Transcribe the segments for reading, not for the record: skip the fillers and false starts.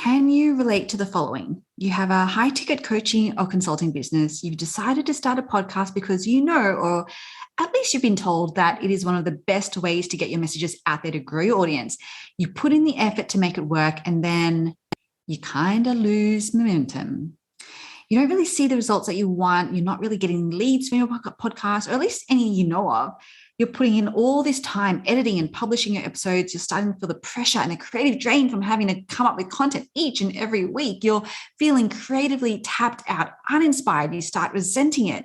Can you relate to the following? You have a high ticket coaching or consulting business. You've decided to start a podcast because you know, or at least you've been told that it is one of the best ways to get your messages out there to grow your audience. You put in the effort to make it work, and then you kind of lose momentum. You don't really see the results that you want. You're not really getting leads from your podcast, or at least any you know of. You're putting in all this time editing and publishing your episodes. You're starting to feel the pressure and the creative drain from having to come up with content each and every week. You're feeling creatively tapped out, uninspired. You start resenting it.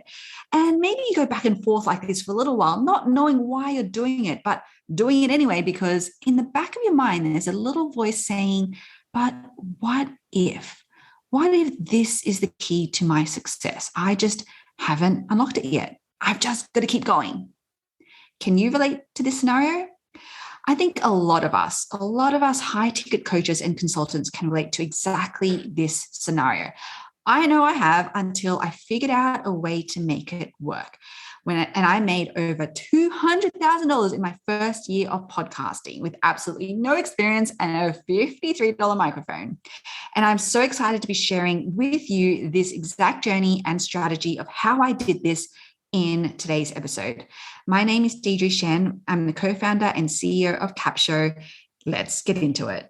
And maybe you go back and forth like this for a little while, not knowing why you're doing it, but doing it anyway, because in the back of your mind, there's a little voice saying, but what if? What if this is the key to my success? I just haven't unlocked it yet. I've just got to keep going. Can you relate to this scenario? I think a lot of us high ticket coaches and consultants can relate to exactly this scenario. I know I have, until I figured out a way to make it work. I made over $200,000 in my first year of podcasting with absolutely no experience and a $53 microphone. And I'm so excited to be sharing with you this exact journey and strategy of how I did this in today's episode. My name is Deirdre Shen. I'm the co-founder and CEO of Capshow. Let's get into it.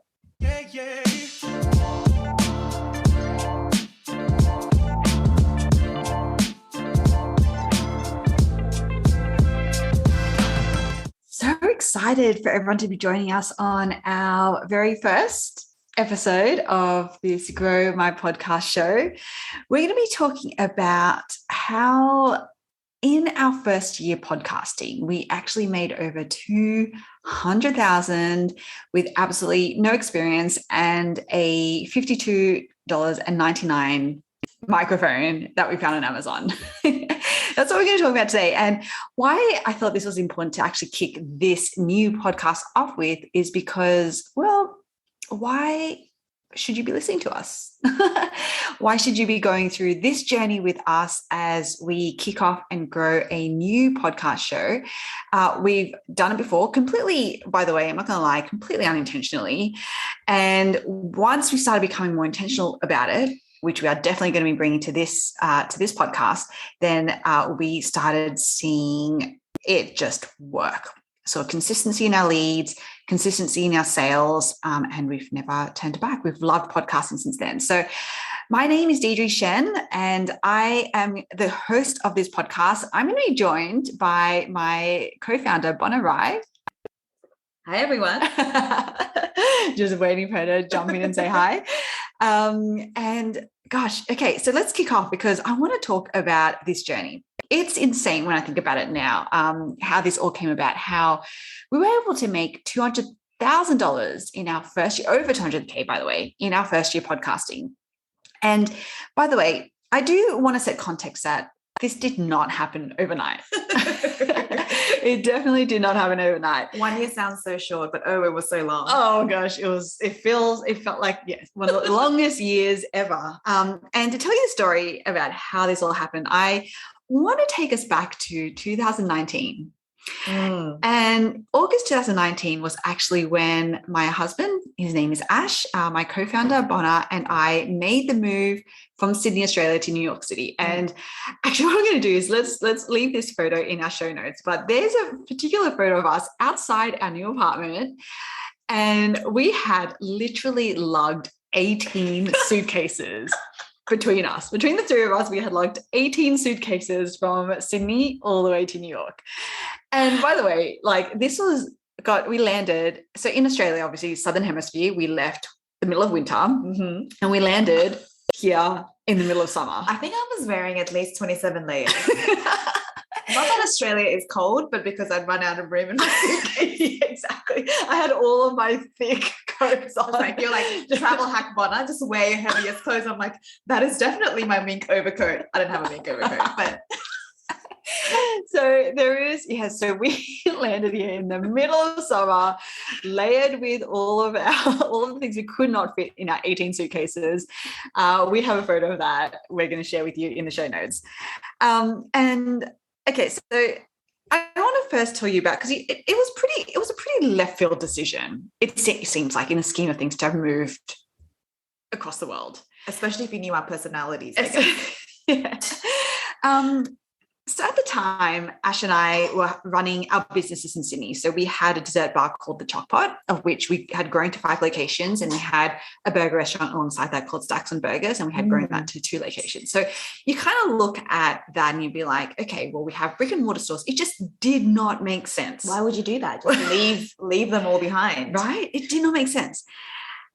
So excited for everyone to be joining us on our very first episode of this Grow My Podcast show. We're going to be talking about how in our first year podcasting, we actually made over $200,000 with absolutely no experience and a $52.99 microphone that we found on Amazon. That's what we're going to talk about today. And why I thought this was important to actually kick this new podcast off with is because, well, why should you be listening to us? Why should you be going through this journey with us as we kick off and grow a new podcast show? We've done it before completely, by the way, I'm not going to lie, completely unintentionally. And once we started becoming more intentional about it, which we are definitely going to be bringing to this podcast, then we started seeing it just work. So consistency in our leads, consistency in our sales, and we've never turned back. We've loved podcasting since then. So my name is Deirdre Shen, and I am the host of this podcast. I'm going to be joined by my co-founder, Bona Rai. Hi, everyone. Just waiting for her to jump in and say hi. And gosh, okay, so let's kick off because I want to talk about this journey. It's insane when I think about it now, how this all came about, how we were able to make $200,000 in our first year, over 200K, by the way, in our first year podcasting. And by the way, I do want to set context that this did not happen overnight. It definitely did not happen overnight. 1 year sounds so short, but it was so long. Oh gosh, it felt like, yes, one of the longest years ever. And to tell you the story about how this all happened, I want to take us back to 2019. And August 2019 was actually when my husband, his name is Ash, my co-founder, Bona, and I made the move from Sydney, Australia to New York City. And actually what I'm going to do is let's leave this photo in our show notes, but there's a particular photo of us outside our new apartment, and we had literally lugged 18 suitcases. Between the two of us, we had lugged 18 suitcases from Sydney all the way to New York. And by the way, like we landed, so in Australia, obviously Southern Hemisphere, we left the middle of winter and we landed here in the middle of summer. I think I was wearing at least 27 layers. Not that Australia is cold, but because I'd run out of room in my suitcase. Exactly. I had all of my thick coats on. Like, you're like, travel hack Bona, just wear your heaviest clothes. I'm like, that is definitely my mink overcoat. I don't have a mink overcoat, but... So so we landed here in the middle of summer, layered with all of the things we could not fit in our 18 suitcases. We have a photo of that we're going to share with you in the show notes. And okay, so I want to first tell you about, because it was a pretty left field decision. It seems like, in the scheme of things, to have moved across the world. Especially if you knew our personalities. Yeah. So at the time, Ash and I were running our businesses in Sydney. So we had a dessert bar called the Chockpot, of which we had grown to 5 locations, and we had a burger restaurant alongside that called Stacks on Burgers, and we had grown that to 2 locations. So you kind of look at that and you'd be like, okay, well, we have brick and mortar stores. It just did not make sense. Why would you do that? Just leave them all behind. Right? It did not make sense.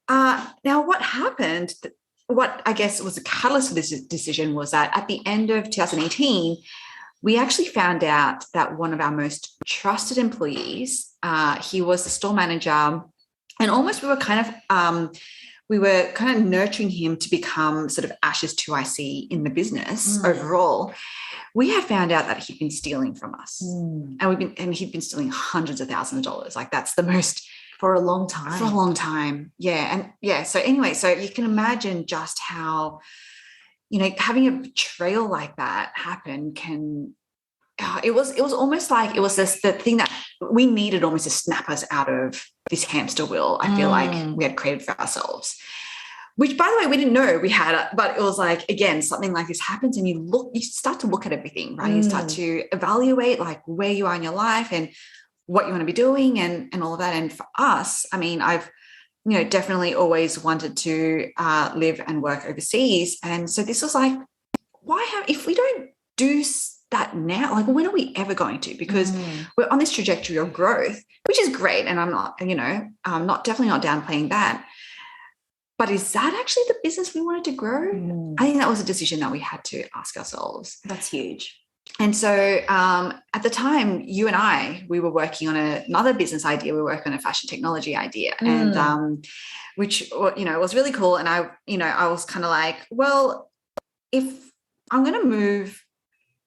Now, what happened, what I guess was a catalyst for this decision was that at the end of 2018, we actually found out that one of our most trusted employees, he was the store manager, and almost we were kind of nurturing him to become sort of Ash's 2IC in the business overall. We had found out that he'd been stealing from us, and he'd been stealing hundreds of thousands of dollars. Like that's the most for a long time. For a long time, yeah, and yeah. So anyway, so you can imagine just how, having a betrayal like that happen can. It was almost like it was the thing that we needed almost to snap us out of this hamster wheel. I feel like we had created for ourselves, which, by the way, we didn't know we had. But it was like, again, something like this happens, and you start to look at everything, right? You start to evaluate like where you are in your life and what you want to be doing and all of that. And for us, I mean, I've definitely always wanted to live and work overseas, and so this was like, if we don't do that now, like when are we ever going to? Because we're on this trajectory of growth, which is great, and I'm not, I'm definitely not downplaying that. But is that actually the business we wanted to grow? I think that was a decision that we had to ask ourselves. That's huge. And so at the time, you and I, we were working on another business idea. We were working on a fashion technology idea, and which was really cool. And I was kind of like, well, if I'm going to move.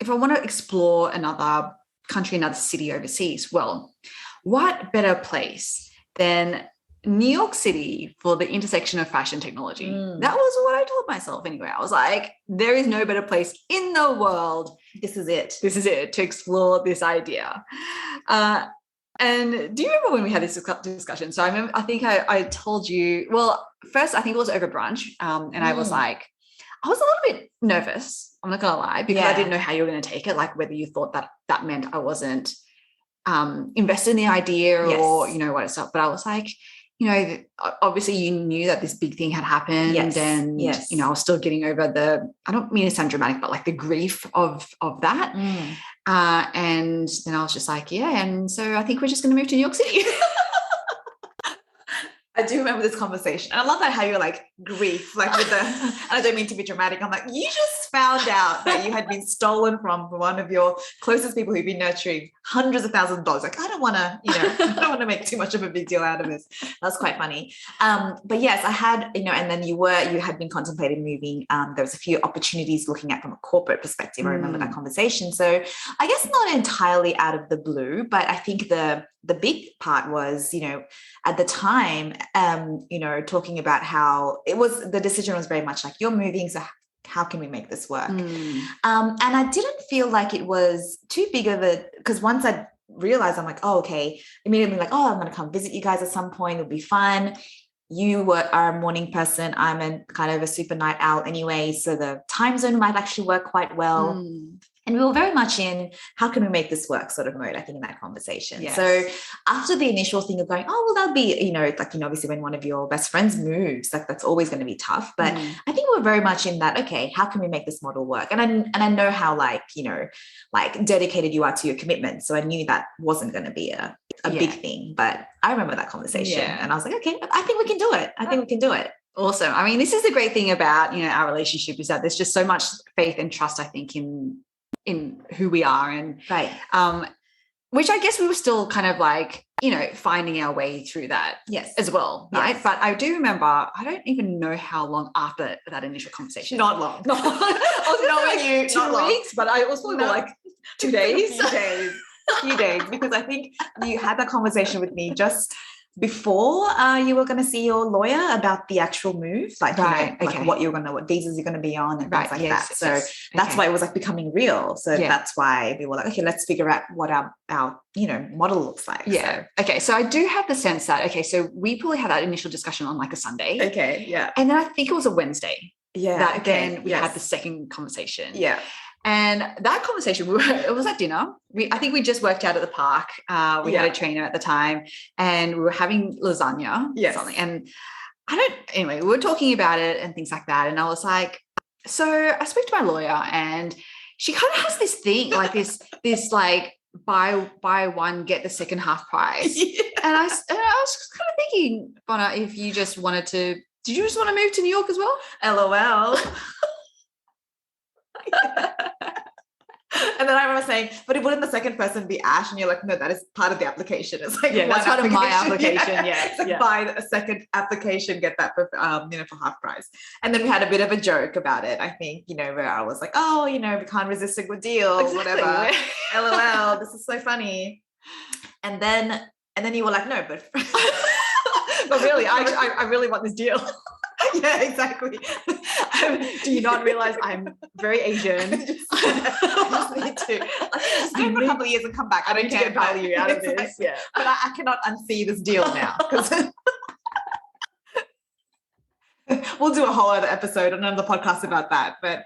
If I want to explore another country, another city overseas, well, what better place than New York City for the intersection of fashion technology? That was what I told myself anyway. I was like, there is no better place in the world. This is it. This is it to explore this idea. And do you remember when we had this discussion? So I think I told you, well, first, I think it was over brunch. And I was like, I was a little bit nervous. I'm not going to lie, because I didn't know how you were going to take it. Like whether you thought that meant I wasn't invested in the idea or, what it's up. But I was like, obviously you knew that this big thing had happened and, I was still getting over I don't mean to sound dramatic, but like the grief of that. And then I was just like, and so I think we're just going to move to New York City. I do remember this conversation. And I love that how you're like grief, like with and I don't mean to be dramatic. I'm like, you just found out that you had been stolen from one of your closest people who've been nurturing hundreds of thousands of dollars. Like, I don't want to, I don't want to make too much of a big deal out of this. That's quite funny. But yes, I had, and then you had been contemplating moving. There was a few opportunities looking at from a corporate perspective. I remember that conversation. So I guess not entirely out of the blue, but I think the big part was, at the time, talking about how the decision was very much like, you're moving, so how can we make this work? And I didn't feel like it was too big of because once I realized, I'm like, oh, okay, immediately like, oh, I'm going to come visit you guys at some point. It'll be fun. You are a morning person. I'm a kind of a super night owl anyway. So the time zone might actually work quite well. And we were very much in how can we make this work sort of mode, I think, in that conversation. Yes. So after the initial thing of going, oh, well, that'll be, obviously when one of your best friends moves, like that's always going to be tough. But I think we're very much in that, okay, how can we make this model work? And I know how like dedicated you are to your commitment. So I knew that wasn't going to be a big thing. But I remember that conversation and I was like, okay, I think we can do it. I think we can do it. Awesome. I mean, this is the great thing about, our relationship is that there's just so much faith and trust, I think, in who we are, and which I guess we were still kind of like, finding our way through that as well, right? But I do remember, I don't even know how long after that initial conversation. Not long. I was knowing you 2 weeks, but I was probably like 2 days. A few days, because I think you had that conversation with me just before you were going to see your lawyer about the actual move, like, Right, like okay. what you're going to, what visas you're going to be on and Right, things like yes, that. So yes. that's Okay. why it was like becoming real. So Yeah. that's why we were like, okay, let's figure out what our model looks like. Yeah. So. Okay. So I do have the sense that, okay, so we probably had that initial discussion on like a Sunday. Okay. Yeah. And then I think it was a Wednesday. Yeah. That okay. then we had the second conversation. Yeah. And that conversation, it was at dinner. I think we just worked out at the park. We had a trainer at the time and we were having lasagna. Yes. Something. And anyway, we were talking about it and things like that. And I was like, so I spoke to my lawyer and she kind of has this thing, like this like buy one, get the second half price. Yeah. And I was just kind of thinking, Bona, if you just wanted to, did you just want to move to New York as well? LOL. And then I remember saying, but wouldn't the second person be Ash? And you're like, no, that is part of the application. It's like, that's part of my application. Yeah. It's like buy a second application, get that for for half price. And then we had a bit of a joke about it. I think, where I was like, oh, we can't resist a good deal, whatever. LOL, this is so funny. And then you were like, no, but but really, I really want this deal. Yeah, exactly. Do you not realize I'm very Asian? I just need to. Just go for a couple of years and come back. I need to get value out of this. Yeah, but I cannot unsee this deal now because we'll do a whole other episode, another podcast about that. But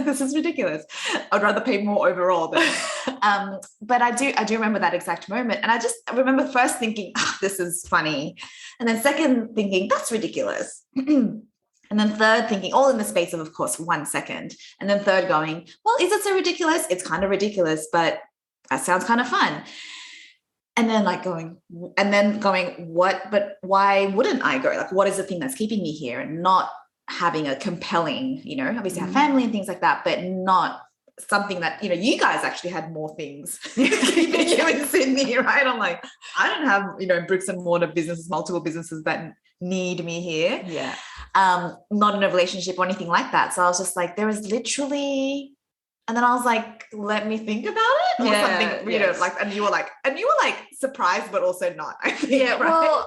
this is ridiculous. I'd rather pay more overall. But I do remember that exact moment, and I remember first thinking, this is funny, and then second thinking, that's ridiculous. And then third thinking, all in the space of course, 1 second. And then third going, well, is it so ridiculous? It's kind of ridiculous, but that sounds kind of fun. And then going, what, but why wouldn't I go? Like, what is the thing that's keeping me here and not having a compelling, obviously have family and things like that, but not something that, you guys actually had more things keeping you in Sydney, right? I'm like, I don't have, bricks and mortar businesses, multiple businesses that need me here. Yeah. Not in a relationship or anything like that. So I was just like, there is literally, and then I was like, let me think about it or something, and you were like surprised, but also not. I think, yeah. Right? Well,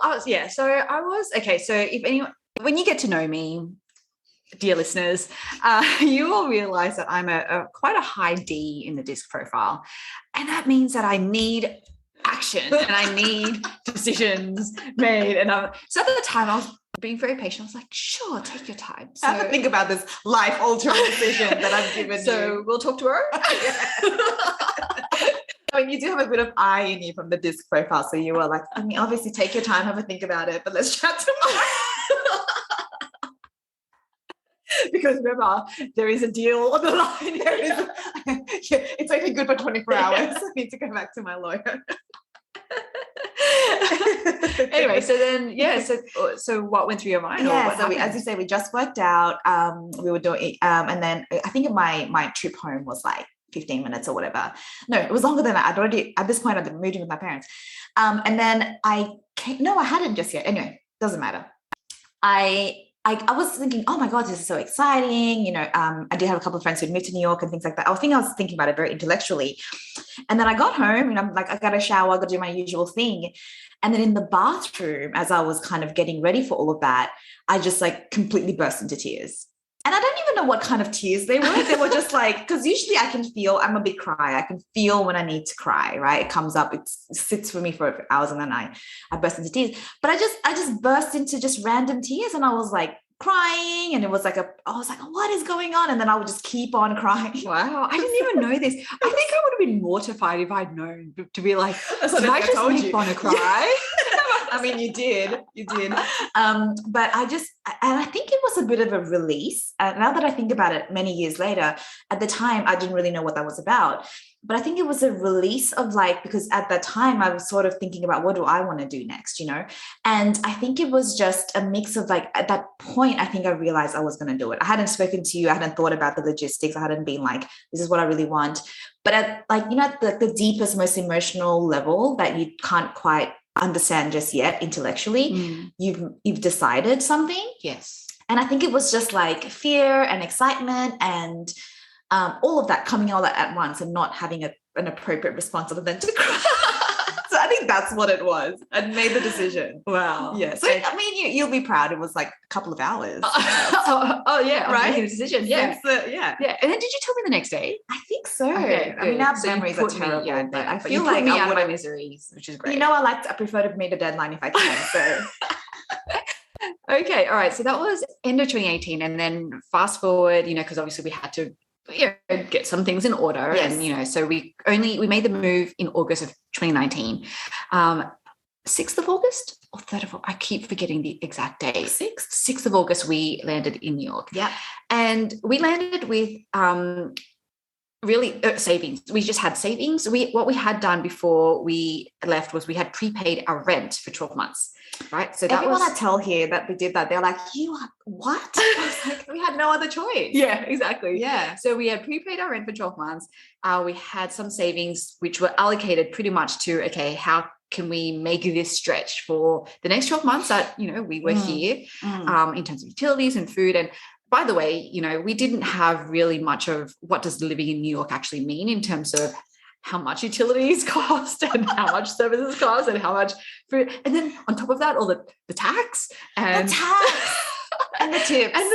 so if anyone, when you get to know me, dear listeners, you will realize that I'm quite a high D in the disc profile. And that means that I need action and I need decisions made. And so at the time I was being very patient. I was like, sure, take your time. So, I have to think about this life-altering decision that I've given you. So we'll talk tomorrow? I mean, you do have a bit of eye in you from the disc profile. So you were like, obviously take your time, have a think about it, but let's chat tomorrow. Because remember, there is a deal on the line. It's only good for 24 hours. I need to go back to my lawyer. Anyway, so then, so what went through your mind? Yeah, so as you say, we just worked out. We were doing, and then I think my trip home was like 15 minutes or whatever. No, it was longer than that. I'd already, at this point, I'd been moving with my parents. And then I hadn't just yet. Anyway, doesn't matter. I was thinking, oh my God, this is so exciting. I did have a couple of friends who'd moved to New York and things like that. I was thinking about it very intellectually. And then I got home and I'm like, I got a shower, I got to do my usual thing. And then in the bathroom, as I was kind of getting ready for all of that, I just completely burst into tears. And I don't even know what kind of tears they were. They were just because usually I can feel, I'm a big crier. I can feel when I need to cry, right? It comes up, it sits for me for hours and then I burst into tears. But I just burst into just random tears and I was crying and it was I was like, what is going on? And then I would just keep on crying. Wow. I didn't even know this. I think I would have been mortified if I'd known to be like, did I just make Bona cry? I mean, you did. But I think it was a bit of a release. Now that I think about it many years later, at the time, I didn't really know what that was about. But I think it was a release of because at that time I was sort of thinking about what do I want to do next, And I think it was just a mix of at that point, I think I realized I was going to do it. I hadn't spoken to you. I hadn't thought about the logistics. I hadn't been this is what I really want. But at at the deepest, most emotional level that you can't quite understand just yet intellectually, you've decided something. Yes. And I think it was just fear and excitement and all of that coming all at once and not having an appropriate response other than to cry. So I think that's what it was. And made the decision. Wow. Yeah. So I mean, you'll be proud. It was like a couple of hours. Yeah, right? Making a decision. Yeah. Yeah. Yeah. And then did you tell me the next day? I think so. Okay, I mean, our so memories are terrible, but I feel you like put me I out of my would've- miseries, which is great. You know, I prefer to meet a deadline if I can. So Okay, all right. So that was end of 2018, and then fast forward, because obviously we had to, get some things in order, Yes. and so we made the move in August of 2019, 6th of August or 3rd of August. I keep forgetting the exact date. 6th of August, we landed in New York. Yeah, and we landed with really savings. We just had savings. What we had done before we left was we had prepaid our rent for 12 months, right? So that everyone was I tell here that we did that, they're like, "You are what?" I was like, we had no other choice. yeah, exactly. Yeah. So we had prepaid our rent for 12 months. We had some savings which were allocated pretty much to, okay, how can we make this stretch for the next 12 months that we were here, in terms of utilities and food. And by the way, we didn't have really much of what does living in New York actually mean in terms of how much utilities cost and how much services cost and how much food. And then on top of that, all the tax and and the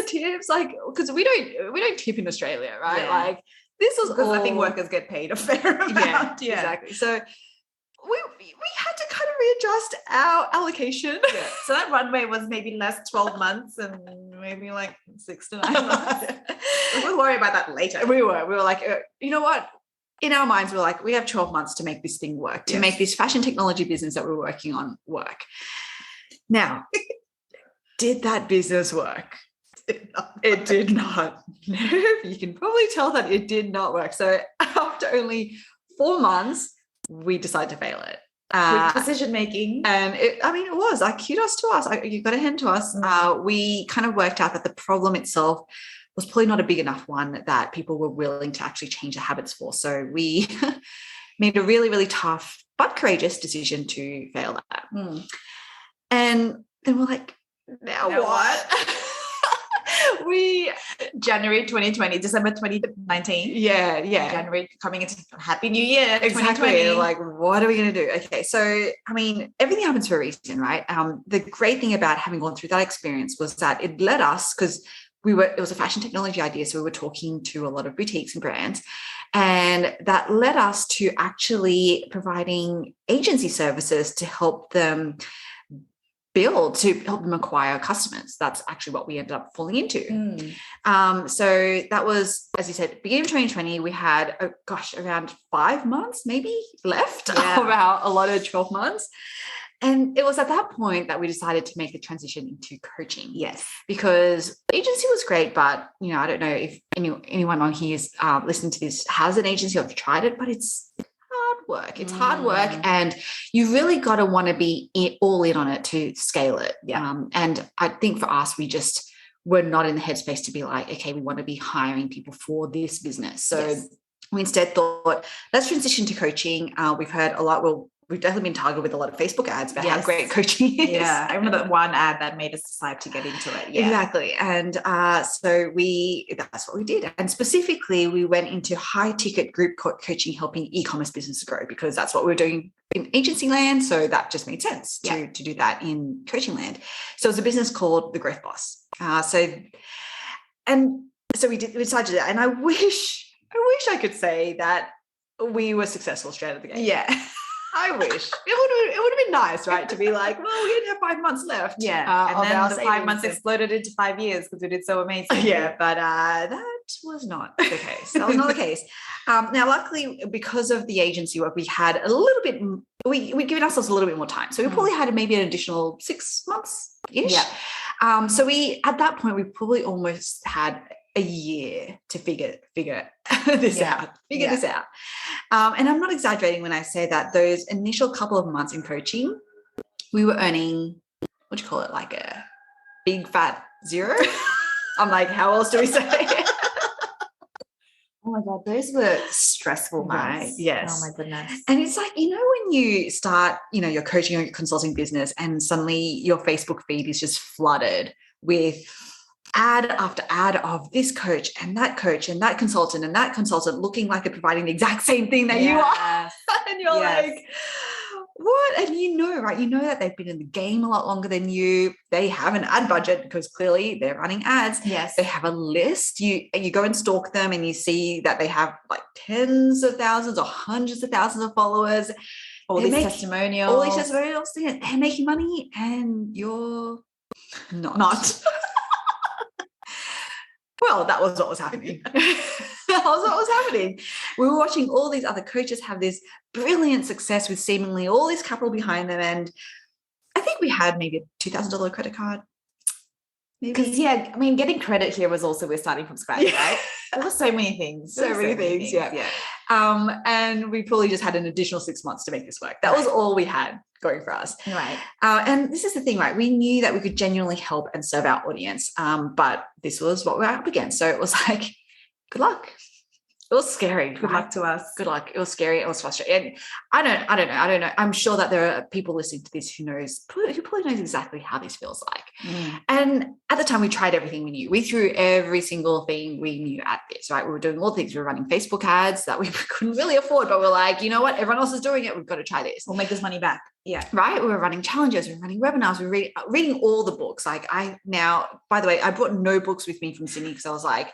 tips. Like, because we don't tip in Australia, right? Yeah. Like this was because all, I think workers get paid a fair amount. yeah, exactly. So we had to kind of readjust our allocation. Yeah. So that runway was maybe less 12 months and maybe like 6 to 9 months. We'll worry about that later. We were like, you know what? In our minds, we're like, we have 12 months to make this thing work, to make this fashion technology business that we're working on work. Now, did that business work? It did not. You can probably tell that it did not work. So after only 4 months, we decided to fail it. With decision making. And it was like, kudos to us. You got to hand to us. We kind of worked out that the problem itself was probably not a big enough one that people were willing to actually change their habits for. So we made a really, really tough but courageous decision to fail that. And then we're like, now what? January 2020, December 2019. Yeah. January coming into Happy New Year. Exactly. 2020. Like, what are we going to do? Okay. So, everything happens for a reason, right? The great thing about having gone through that experience was that it led us, because it was a fashion technology idea. So we were talking to a lot of boutiques and brands, and that led us to actually providing agency services to help them acquire customers. That's actually what we ended up falling into. So that was, as you said, beginning of 2020, we had, around 5 months maybe left of our allotted 12 months. And it was at that point that we decided to make the transition into coaching. Yes. Because agency was great, but, I don't know if anyone on here is listening to this has an agency or have tried it, but it's hard work. It's hard work, and you really got to want to be all in on it to scale it. And I think for us, we just were not in the headspace to be like, okay, we want to be hiring people for this business. So we instead thought, let's transition to coaching. We've heard a lot. Well, we've definitely been targeted with a lot of Facebook ads about how great coaching is. Yeah, I remember that one ad that made us decide to get into it. Yeah. Exactly. And so that's what we did. And specifically, we went into high ticket group coaching, helping e-commerce businesses grow, because that's what we were doing in agency land. So that just made sense to do that in coaching land. So it's a business called The Growth Boss. So we decided to do that. And I wish I could say that we were successful straight out of the gate. Yeah. I wish it would have been nice, right? To be like, well, we only have 5 months left. Yeah. And then the 5 months exploded into 5 years because we did so amazing. Yeah. But that was not the case. That was not the case. Now, luckily, because of the agency work, we had a little bit, we'd given ourselves a little bit more time. So we probably had maybe an additional 6 months-ish. Yeah. So at that point, we probably almost had a year to figure this out. This out. And I'm not exaggerating when I say that those initial couple of months in coaching, we were earning, what do you call it, like a big fat zero. I'm like, how else do we say it? Oh my God, those were stressful months. Right. Yes. Oh my goodness. And it's like, when you start, your coaching or your consulting business, and suddenly your Facebook feed is just flooded with ad after ad of this coach and that consultant and that consultant looking like they're providing the exact same thing that you are. And you're like, what? And right? You know that they've been in the game a lot longer than you. They have an ad budget because clearly they're running ads. Yes. They have a list. You go and stalk them and you see that they have like tens of thousands or hundreds of thousands of followers. All these testimonials. They're making money and you're not. Well, that was what was happening. That was what was happening. We were watching all these other coaches have this brilliant success with seemingly all this capital behind them. And I think we had maybe a $2,000 credit card. Because, yeah, I mean, getting credit here was also we're starting from scratch, right? There were so many things. So many things, yeah. And we probably just had an additional 6 months to make this work. That was all we had going for us. Right. And this is the thing, right? We knew that we could genuinely help and serve our audience, but this was what we were up against. So it was like, good luck. It was scary. Good luck to us. Good luck. It was scary. It was frustrating. And I don't know. I'm sure that there are people listening to this who probably knows exactly how this feels like. And at the time we tried everything we knew. We threw every single thing we knew at this, right? We were doing all the things. We were running Facebook ads that we couldn't really afford, but we're like, you know what? Everyone else is doing it. We've got to try this. We'll make this money back. Yeah. Right. We were running challenges. We were running webinars. We were reading all the books. Like by the way, I brought no books with me from Sydney because I was like,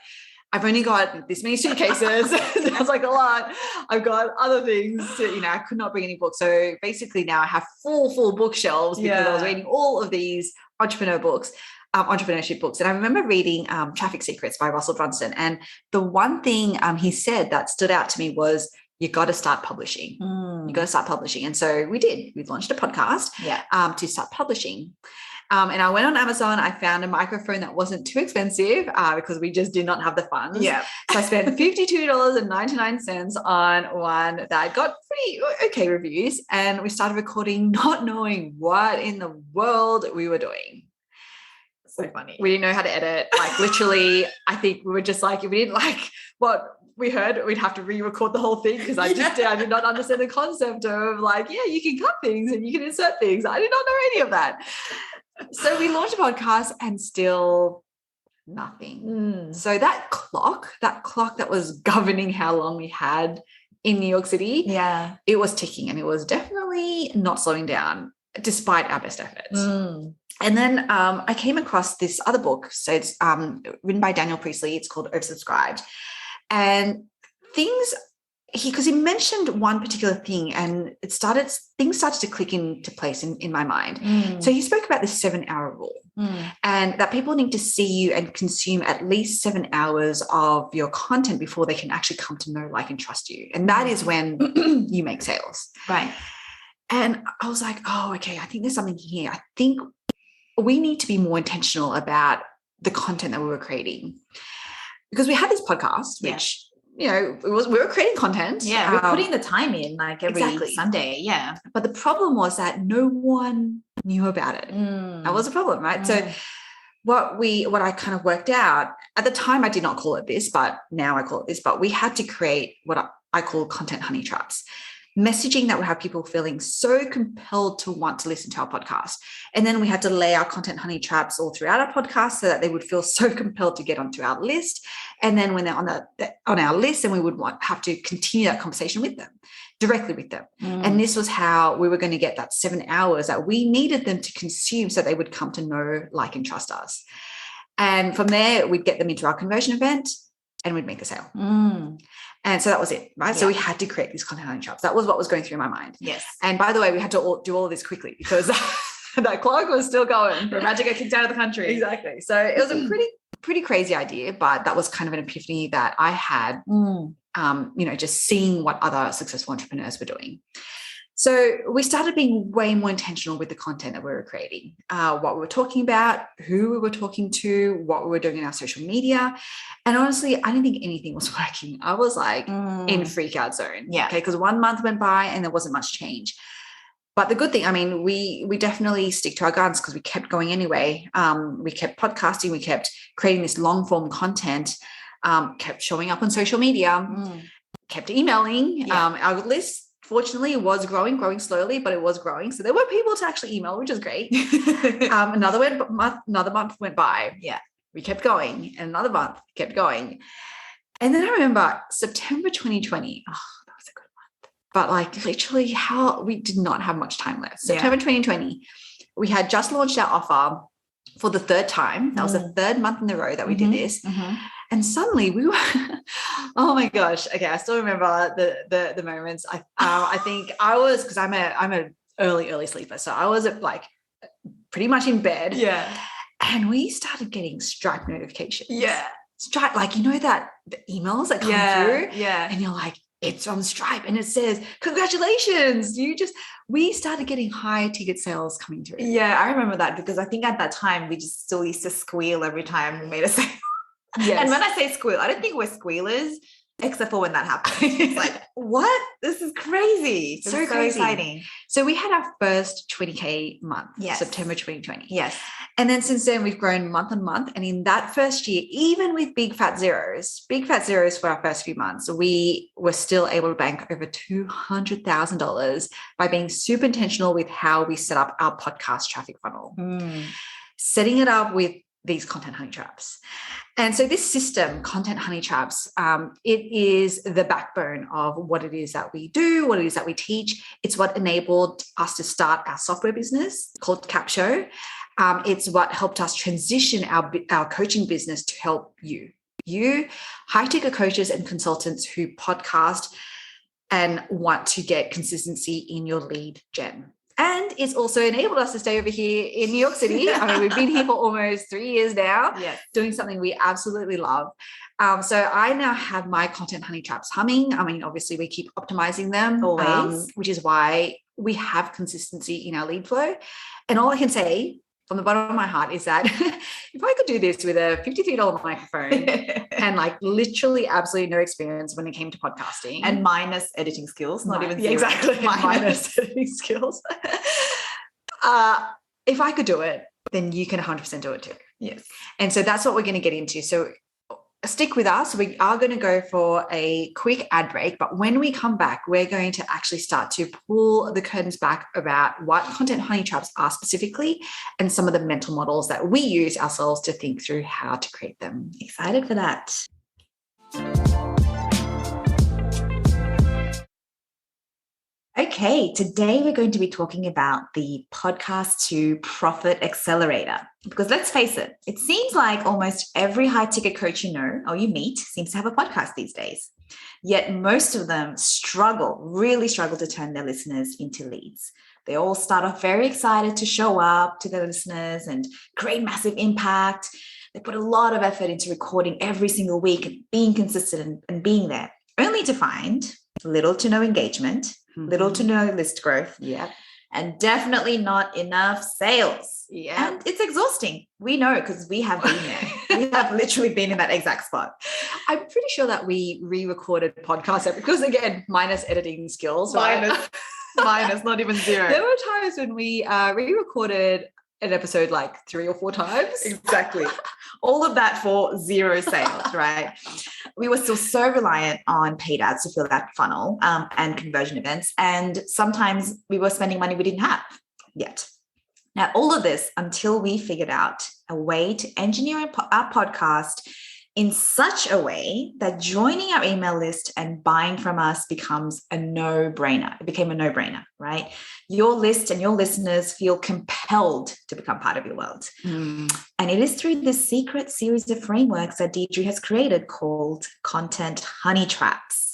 I've only got this many suitcases. That's like a lot. I've got other things. I could not bring any books. So basically now I have full bookshelves because I was reading all of these entrepreneurship books. And I remember reading Traffic Secrets by Russell Brunson. And the one thing he said that stood out to me was, you got to start publishing. You got to start publishing. And so we did. We launched a podcast to start publishing. And I went on Amazon. I found a microphone that wasn't too expensive because we just did not have the funds. Yeah. So I spent $52.99 on one that got pretty okay reviews. And we started recording not knowing what in the world we were doing. So funny. We didn't know how to edit. Like literally, I think we were just like, if we didn't like what we heard, we'd have to re-record the whole thing because I did not understand the concept of like, you can cut things and you can insert things. I did not know any of that. So we launched a podcast and still nothing. So that clock that was governing how long we had in New York City, it was ticking and it was definitely not slowing down despite our best efforts. And then I came across this other book. So it's written by Daniel Priestley. It's called Oversubscribed. And because he mentioned one particular thing and things started to click into place in my mind. So he spoke about the 7-hour rule and that people need to see you and consume at least 7 hours of your content before they can actually come to know, like, and trust you. And that is when you make sales. Right. And I was like, oh, okay, I think there's something here. I think we need to be more intentional about the content that we were creating because we had this podcast, which we were creating content. Yeah, we're putting the time in like every Sunday. Yeah. But the problem was that no one knew about it. That was a problem, right? So what I kind of worked out at the time, I did not call it this, but now I call it this, but we had to create what I call content honey traps. Messaging that would have people feeling so compelled to want to listen to our podcast. And then we had to lay our content honey traps all throughout our podcast so that they would feel so compelled to get onto our list. And then when they're on our list, then we would have to continue that conversation with them, directly with them. And this was how we were going to get that 7 hours that we needed them to consume so they would come to know, like, and trust us. And from there, we'd get them into our conversion event and we'd make a sale. And so that was it, right? Yeah. So we had to create these content honey traps. That was what was going through my mind. Yes. And by the way, we had to do all of this quickly because that clock was still going. We're about to get kicked out of the country. Exactly. So it was a pretty crazy idea, but that was kind of an epiphany that I had, just seeing what other successful entrepreneurs were doing. So we started being way more intentional with the content that we were creating, what we were talking about, who we were talking to, what we were doing in our social media. And honestly, I didn't think anything was working. I was like in freak out zone. Yeah. Okay. Because 1 month went by and there wasn't much change. But the good thing, I mean, we definitely stick to our guns because we kept going anyway. We kept podcasting. We kept creating this long form content, kept showing up on social media, kept emailing. Our list, fortunately, it was growing slowly, but it was growing. So there were people to actually email, which is great. Another month went by. Yeah. We kept going. And another month kept going. And then I remember September 2020. Oh, that was a good month. but like literally we did not have much time left. September 2020, we had just launched our offer for the third time. That was the third month in a row that we did this. And suddenly we were, oh my gosh. Okay. I still remember the moments. I think I was, because I'm a early sleeper. So I was like pretty much in bed. Yeah. And we started getting Stripe notifications. Yeah. Stripe, like, you know, that the emails that come through. Yeah. And you're like, it's from Stripe and it says, congratulations. We started getting higher ticket sales coming through. Yeah, I remember that because I think at that time we just still used to squeal every time we made a sale. Yes. And when I say squeal, I don't think we're squealers, except for when that happens. It's like, what? This is crazy. So crazy. Exciting. So we had our first 20K month, September 2020. Yes. And then since then we've grown month on month. And in that first year, even with big fat zeros for our first few months, we were still able to bank over $200,000 by being super intentional with how we set up our podcast traffic funnel, setting it up with these content honey traps. And so this system, content honey traps, it is the backbone of what it is that we do, what it is that we teach. It's what enabled us to start our software business called Capshow. It's what helped us transition our coaching business to help you high-ticket coaches and consultants who podcast and want to get consistency in your lead gen. And it's also enabled us to stay over here in New York City. I mean, we've been here for almost 3 years now, doing something we absolutely love. So I now have my content honey traps humming. I mean, obviously we keep optimizing them always, which is why we have consistency in our lead flow. And all I can say from the bottom of my heart is that if I could do this with a $53 microphone and like literally absolutely no experience when it came to podcasting and minus editing skills, not even zero. Exactly, minus editing skills. If I could do it, then you can 100% do it too. Yes. And so that's what we're going to get into. So stick with us. We are going to go for a quick ad break, but when we come back, we're going to actually start to pull the curtains back about what content honey traps are specifically and some of the mental models that we use ourselves to think through how to create them. Excited for that? Okay, today we're going to be talking about the Podcast to Profit Accelerator. Because let's face it, it seems like almost every high-ticket coach you know or you meet seems to have a podcast these days. Yet most of them really struggle to turn their listeners into leads. They all start off very excited to show up to their listeners and create massive impact. They put a lot of effort into recording every single week and being consistent and being there, only to find little to no engagement, little to no list growth, and definitely not enough sales. And it's exhausting. We know because we have been there. We have literally been in that exact spot. I'm pretty sure that we re-recorded podcasts because, again, minus editing skills. Minus, not even zero. There were times when we re-recorded an episode like 3 or 4 times. Exactly. All of that for zero sales, right? We were still so reliant on paid ads to fill that funnel and conversion events. And sometimes we were spending money we didn't have yet. Now, all of this until we figured out a way to engineer our podcast in such a way that joining our email list and buying from us becomes a no-brainer. It became a no-brainer, right? Your list and your listeners feel compelled to become part of your world. And it is through this secret series of frameworks that Deirdre has created called Content Honey Traps.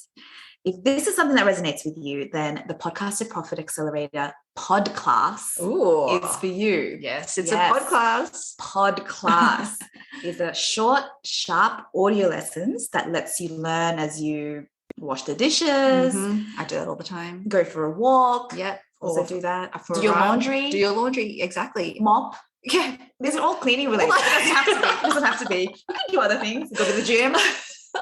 If this is something that resonates with you, then the Podcast to Profit Accelerator podcast is for you. Yes, it's a podcast. Podcast is a short, sharp audio lessons that lets you learn as you wash the dishes. I do that all the time. Go for a walk. Yeah. Also do that. Do your laundry. Do your laundry. Exactly. Mop. Yeah. These are all cleaning related. It doesn't have to be. You can do other things. Go to the gym.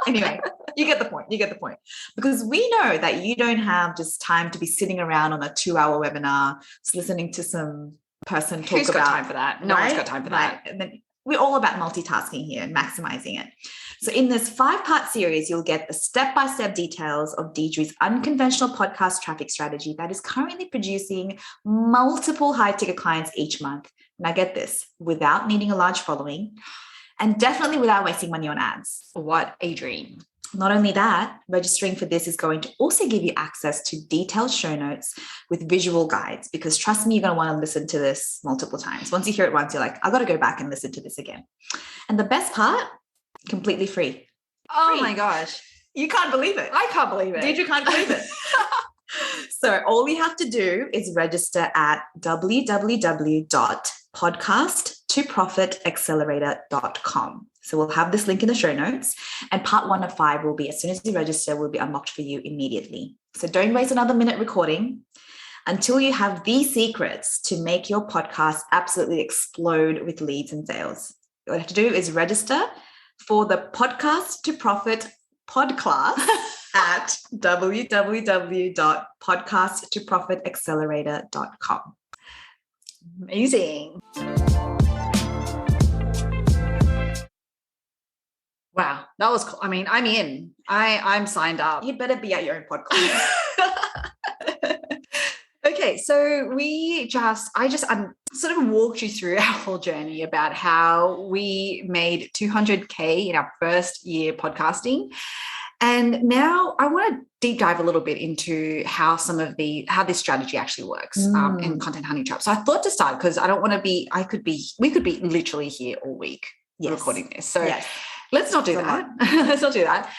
Anyway, you get the point. Because we know that you don't have just time to be sitting around on a 2-hour webinar, just listening to some person talk Who's about. got time for that? No one's got time for that. And then we're all about multitasking here and maximizing it. So in this 5-part series, you'll get the step-by-step details of Deirdre's unconventional podcast traffic strategy that is currently producing multiple high-ticket clients each month. Now get this, without needing a large following, and definitely without wasting money on ads. What a dream. Not only that, registering for this is going to also give you access to detailed show notes with visual guides, because trust me, you're going to want to listen to this multiple times. Once you hear it once, you're like, I've got to go back and listen to this again. And the best part, completely free. Oh my gosh. You can't believe it. I can't believe it. Deirdre can't believe it. So all you have to do is register at www.podcasttoprofitaccelerator.com. So we'll have this link in the show notes, and part 1 of 5 will be, as soon as you register, will be unlocked for you immediately. So don't waste another minute recording until you have the secrets to make your podcast absolutely explode with leads and sales. What you have to do is register for the Podcast to Profit podcast at www.podcasttoprofitaccelerator.com. Amazing. Wow, that was cool. I mean, I'm in. I'm signed up. You better be at your own podcast. Okay, so I sort of walked you through our whole journey about how we made 200K in our first year podcasting. And now I want to deep dive a little bit into how this strategy actually works in Content Honey Trap. So I thought to start, because I don't want to be, we could be literally here all week recording this. So let's not do that. Let's not do that.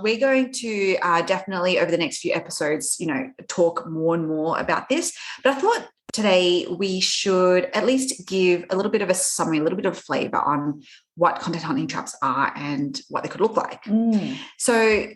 We're going to definitely over the next few episodes, talk more and more about this. But I thought today we should at least give a little bit of a summary, a little bit of flavor on what content hunting traps are and what they could look like. So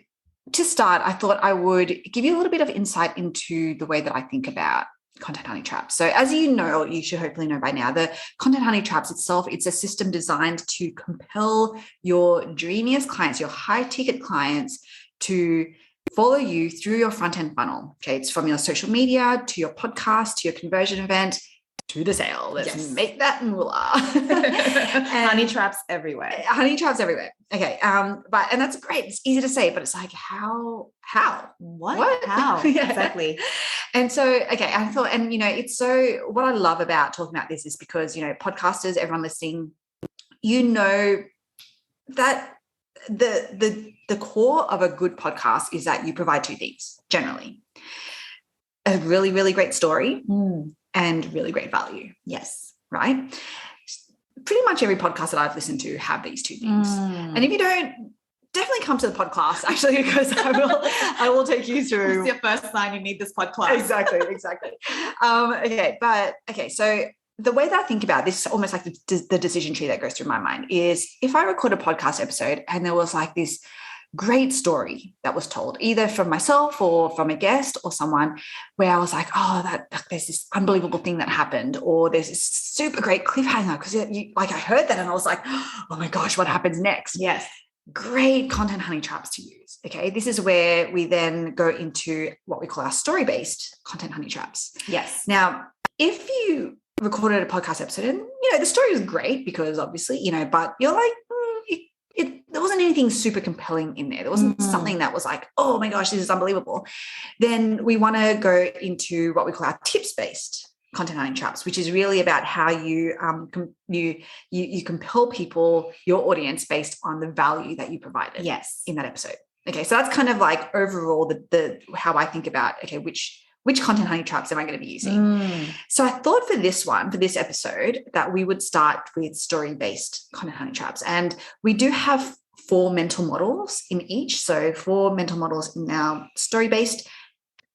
to start, I thought I would give you a little bit of insight into the way that I think about content honey traps. So as you know, you should hopefully know by now, the content honey traps itself, it's a system designed to compel your dreamiest clients, your high ticket clients, to follow you through your front end funnel. Okay. It's from your social media to your podcast, to your conversion event, to the sale. Let's make that moolah. Honey traps everywhere. Honey traps everywhere. Okay. And that's great. It's easy to say, but it's like, how? What? How? Exactly. And so, okay, I thought, and it's so, what I love about talking about this is because, podcasters, everyone listening, that the core of a good podcast is that you provide 2 things, generally. A really, really great story and really great value. Yes. Right? Pretty much every podcast that I've listened to have these 2 things. And if you don't, definitely come to the podcast, actually, because I will take you through. It's your first sign you need this podcast. Exactly. So the way that I think about this, almost like the decision tree that goes through my mind, is if I record a podcast episode and there was like this great story that was told, either from myself or from a guest or someone, where I was like, there's this unbelievable thing that happened, or there's this super great cliffhanger, because I heard that and I was like, oh my gosh, what happens next? Yes. Great content honey traps to use. Okay. This is where we then go into what we call our story-based content honey traps. Yes. Now, if you recorded a podcast episode and, the story was great because obviously, but you're like, there wasn't anything super compelling in there. There wasn't something that was like, oh my gosh, this is unbelievable. Then we want to go into what we call our tips-based content hunting traps, which is really about how you compel people, your audience, based on the value that you provided in that episode. Okay, so that's kind of like overall the how I think about, okay, which content honey traps am I going to be using? So I thought for this episode, that we would start with story-based content honey traps. And we do have 4 mental models in each. So 4 mental models in our story-based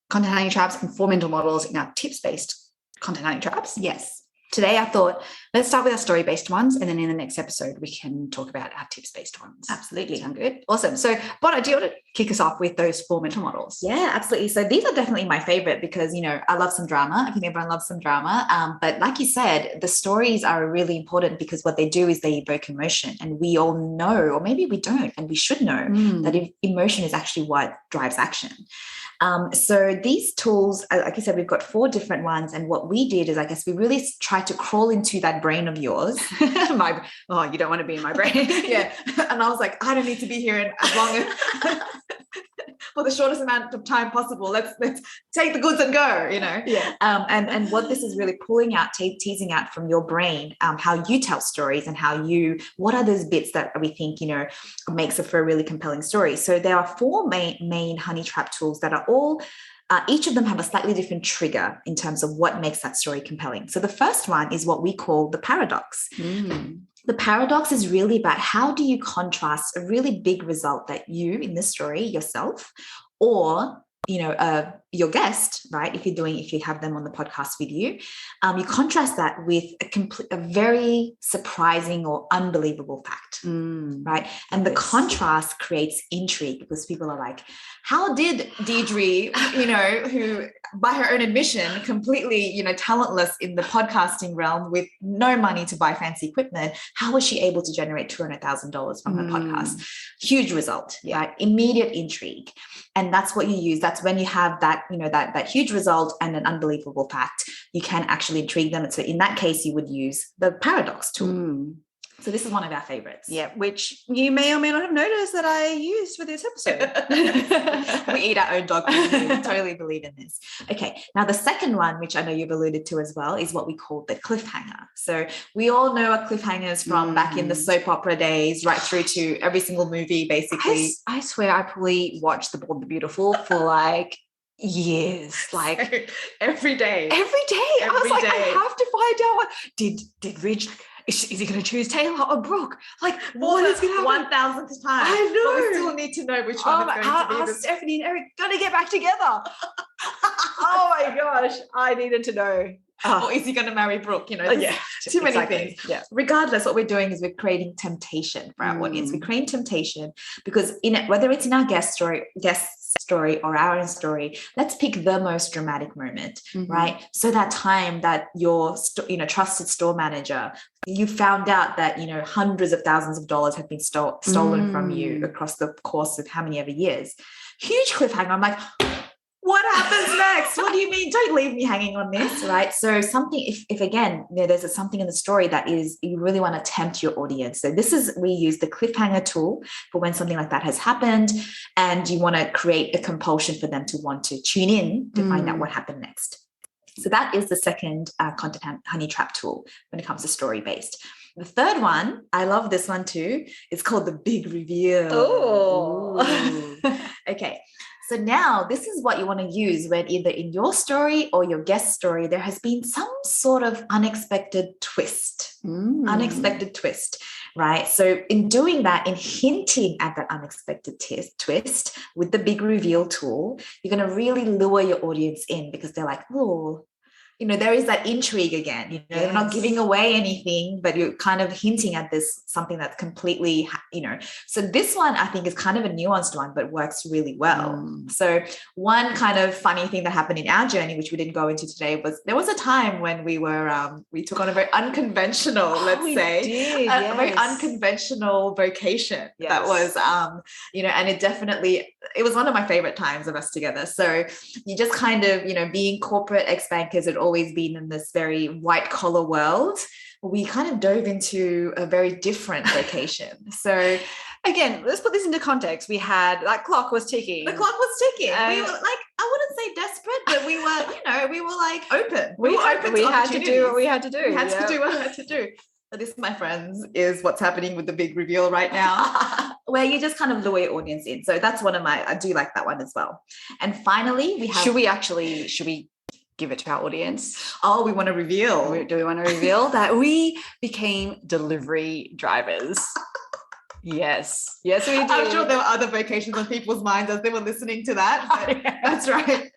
content honey traps and 4 mental models in our tips-based content honey traps. Yes. Today, I thought, let's start with our story-based ones, and then in the next episode, we can talk about our tips-based ones. Absolutely. Sound good? Awesome. So, Bonnie, do you want to kick us off with those 4 mental models? Yeah, absolutely. So these are definitely my favorite because, I love some drama. I think everyone loves some drama. But like you said, the stories are really important because what they do is they evoke emotion. And we all know, or maybe we don't, and we should know that emotion is actually what drives action. So these tools, like I said, we've got 4 different ones. And what we did is, I guess, we really tried to crawl into that brain of yours. You don't want to be in my brain. Yeah. And I was like, I don't need to be here as long as for the shortest amount of time possible. Let's take the goods and go, Yeah. And what this is really pulling out, teasing out from your brain, how you tell stories and what are those bits that we think, makes it for a really compelling story. So there are 4 main honey trap tools that are all each of them have a slightly different trigger in terms of what makes that story compelling. So the first one is what we call the paradox. The paradox is really about how do you contrast a really big result that you in this story yourself, or your guest, right? If you have them on the podcast with you, you contrast that with a very surprising or unbelievable fact, right? And the contrast creates intrigue because people are like, how did Deirdre, who by her own admission, completely, talentless in the podcasting realm with no money to buy fancy equipment, how was she able to generate $200,000 from her podcast? Huge result, right? Immediate intrigue. And that's what you use. That's when you have that, that huge result and an unbelievable fact, you can actually intrigue them. So in that case, you would use the paradox tool. So this is one of our favorites. Yeah, which you may or may not have noticed that I used for this episode. We eat our own dog food. We totally believe in this. Okay, now the second one, which I know you've alluded to as well, is what we call the cliffhanger. So we all know our cliffhangers from back in the soap opera days, right through to every single movie, basically. I swear I probably watched The Bold and the Beautiful for like years, like every day. I was like, day. I have to find out what did Ridge. Is he going to choose Taylor or Brooke? Like, what is going to happen? 1,000th time. I know. But we still need to know which one is going to be. Stephanie and Eric going to get back together. Oh my gosh, I needed to know. Or is he going to marry Brooke? Too many things. Yeah. Regardless, what we're doing is we're creating temptation for our audience. We're creating temptation because whether it's in our guest story or our own story, let's pick the most dramatic moment, right? So that time that your trusted store manager, you found out that hundreds of thousands of dollars have been stolen from you across the course of how many ever years. Huge cliffhanger. I'm like, what happens next? What do you mean? Don't leave me hanging on this, right? So something, if again, there's something in the story that is, you really want to tempt your audience. So we use the cliffhanger tool for when something like that has happened and you want to create a compulsion for them to want to tune in to find out what happened next. So that is the second content honey trap tool when it comes to story-based. The third one, I love this one too. It's called the big reveal. Oh. Okay. So now this is what you want to use when either in your story or your guest story, there has been some sort of unexpected twist, right? So in doing that, in hinting at that unexpected twist with the big reveal tool, you're going to really lure your audience in because they're like, oh, there is that intrigue again, they're not giving away anything, but you're kind of hinting at something that's completely, so this one I think is kind of a nuanced one, but works really well. So one kind of funny thing that happened in our journey, which we didn't go into today, was there was a time when we took on a very unconventional, a very unconventional vocation. Yes. That was, and it was one of my favorite times of us together. So you just kind of, being corporate ex-bankers had always been in this very white collar world. We kind of dove into a very different vocation. So again, let's put this into context. We had that clock was ticking. The clock was ticking. We were like, I wouldn't say desperate, but we were, we were like open. We had to do what we had to do. We had to do what we had to do. So this, my friends, is what's happening with the big reveal right now, where you just kind of lure your audience in. So that's I do like that one as well. And finally, we have. Should we give it to our audience? Oh, we want to reveal. Do we want to reveal that we became delivery drivers? Yes, we did. I'm sure there were other vocations on people's minds as they were listening to that. But that's right.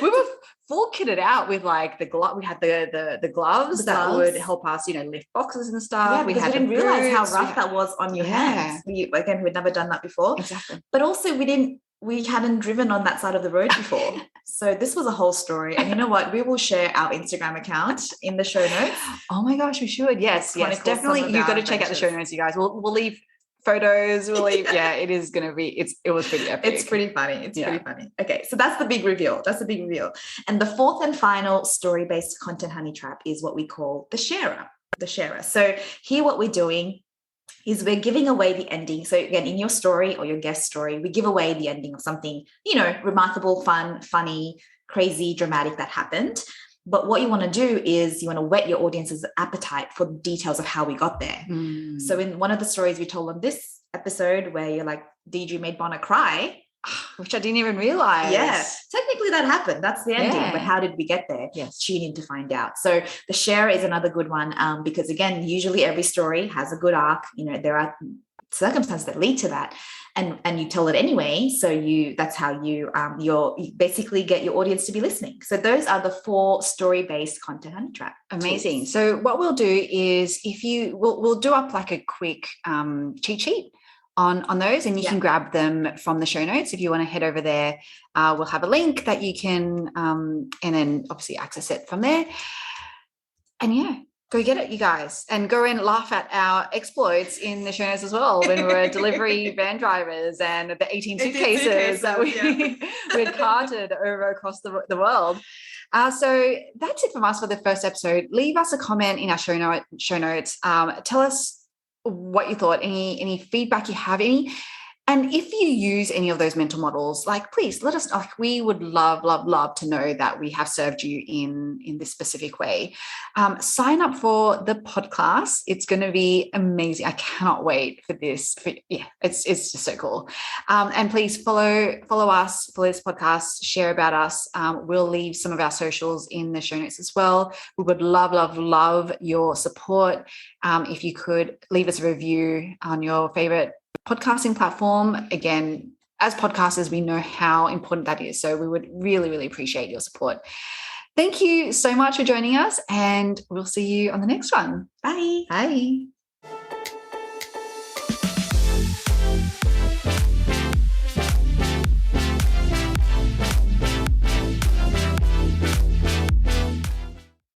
We were full kitted out with like the glove. We had the gloves that would help us, lift boxes and stuff. Yeah, we didn't realize how rough that was on your hands. We'd never done that before. Exactly. But also we hadn't driven on that side of the road before. So this was a whole story. And you know what? We will share our Instagram account in the show notes. Oh my gosh, we should. Yes, definitely. You've got to check out the show notes, you guys. We'll leave photos. It is going to be, it was pretty epic. It's pretty funny. Pretty funny. Okay. So that's the big reveal. And the fourth and final story-based content honey trap is what we call the sharer. So here what we're doing is we're giving away the ending. So again, in your story or your guest story, we give away the ending of something, remarkable, fun, funny, crazy, dramatic that happened. But what you want to do is you want to whet your audience's appetite for details of how we got there. So in one of the stories we told on this episode where you're like, Deirdre made Bonner cry, which I didn't even realize. Yeah, technically that happened. That's the ending. But how did we get there? Yes. Tune in to find out. So the share is another good one because, again, usually every story has a good arc. There are circumstances that lead to that. And you tell it anyway. So that's how you basically get your audience to be listening. So those are the 4 story-based content honey trap. Amazing. Tools. So what we'll do is we'll do up like a quick cheat sheet on those, and you can grab them from the show notes. If you want to head over there, we'll have a link that you can and then obviously access it from there. And go get it, you guys, and go and laugh at our exploits in the show notes as well when we were delivery van drivers and the 18 suitcases that we'd carted over across the world. So that's it from us for the first episode. Leave us a comment in our show notes. Tell us what you thought, any feedback you have, and if you use any of those mental models, please let us know. We would love to know that we have served you in this specific way. Sign up for the podcast. It's going to be amazing. I cannot wait for this. It's just so cool. And please follow us, follow this podcast, share about us. We'll leave some of our socials in the show notes as well. We would love your support. If you could leave us a review on your favorite podcasting platform. Again, as podcasters, we know how important that is. So we would really appreciate your support. Thank you so much for joining us, and we'll see you on the next one. Bye. Bye.